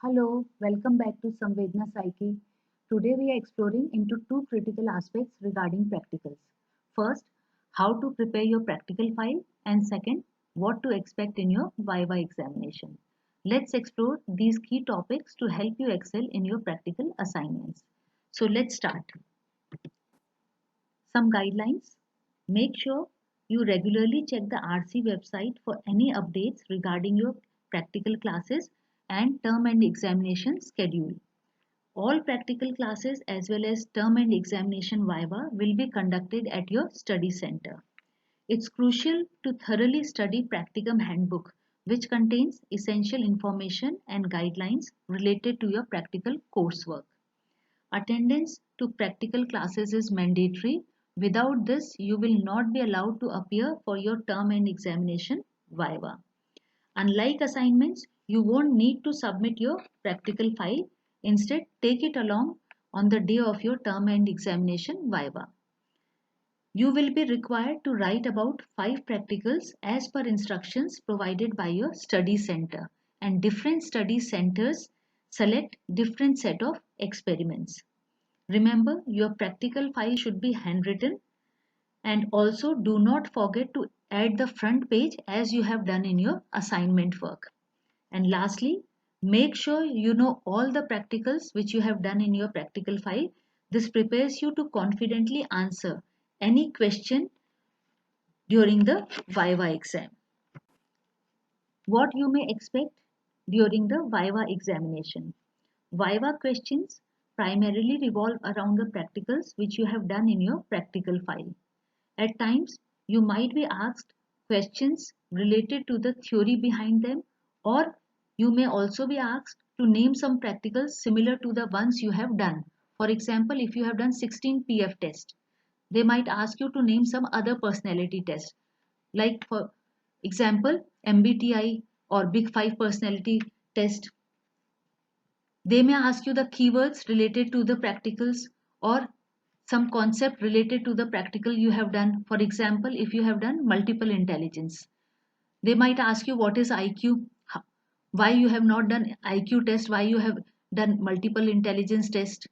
Hello, welcome back to Samvedna Psyche. Today we are exploring into two critical aspects regarding practicals. First, how to prepare your practical file, and second, what to expect in your Viva examination. Let's explore these key topics to help you excel in your practical assignments. So let's start. Some guidelines. Make sure you regularly check the RC website for any updates regarding your practical classes and term and examination schedule. All practical classes as well as term and examination Viva will be conducted at your study center. It's crucial to thoroughly study Practicum Handbook, which contains essential information and guidelines related to your practical coursework. Attendance to practical classes is mandatory. Without this, you will not be allowed to appear for your term and examination Viva. Unlike assignments, you won't need to submit your practical file. Instead, take it along on the day of your term and examination Viva. You will be required to write about 5 practicals as per instructions provided by your study center, and different study centers select different set of experiments. Remember, your practical file should be handwritten, and also do not forget to add the front page as you have done in your assignment work. And lastly, make sure you know all the practicals which you have done in your practical file. This prepares you to confidently answer any question during the Viva exam. What you may expect during the Viva examination. Viva questions primarily revolve around the practicals which you have done in your practical file. At times, you might be asked questions related to the theory behind them, or you may also be asked to name some practicals similar to the ones you have done. For example, if you have done 16 PF test, they might ask you to name some other personality test. Like for example, MBTI or Big 5 personality test. They may ask you the keywords related to the practicals or some concept related to the practical you have done. For example, if you have done multiple intelligence, they might ask you what is IQ, why you have not done IQ test, why you have done multiple intelligence test.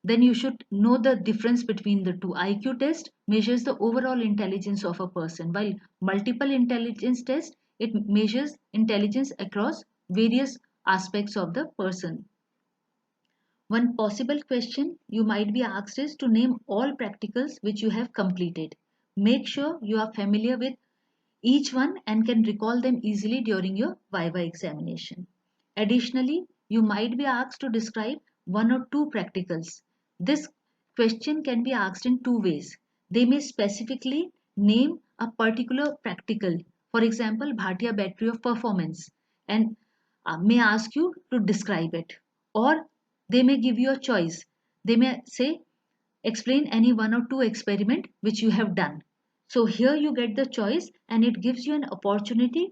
Then you should know the difference between the two. IQ test measures the overall intelligence of a person, while multiple intelligence test, it measures intelligence across various aspects of the person. One possible question you might be asked is to name all practicals which you have completed. Make sure you are familiar with each one and can recall them easily during your Viva examination. Additionally, you might be asked to describe one or two practicals. This question can be asked in two ways. They may specifically name a particular practical, for example, Bhatia battery of performance, and may ask you to describe it. Or they may give you a choice. They may say, explain any one or two experiment which you have done. So here you get the choice, and it gives you an opportunity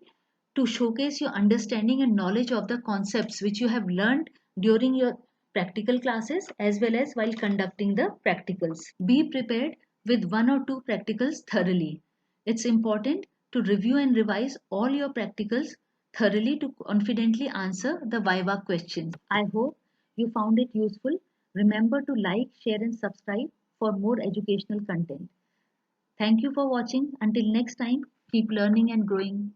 to showcase your understanding and knowledge of the concepts which you have learned during your practical classes as well as while conducting the practicals. Be prepared with one or two practicals thoroughly. It's important to review and revise all your practicals thoroughly to confidently answer the Viva questions. I hope you found it useful. Remember to like, share and subscribe for more educational content. Thank you for watching. Until next time, keep learning and growing.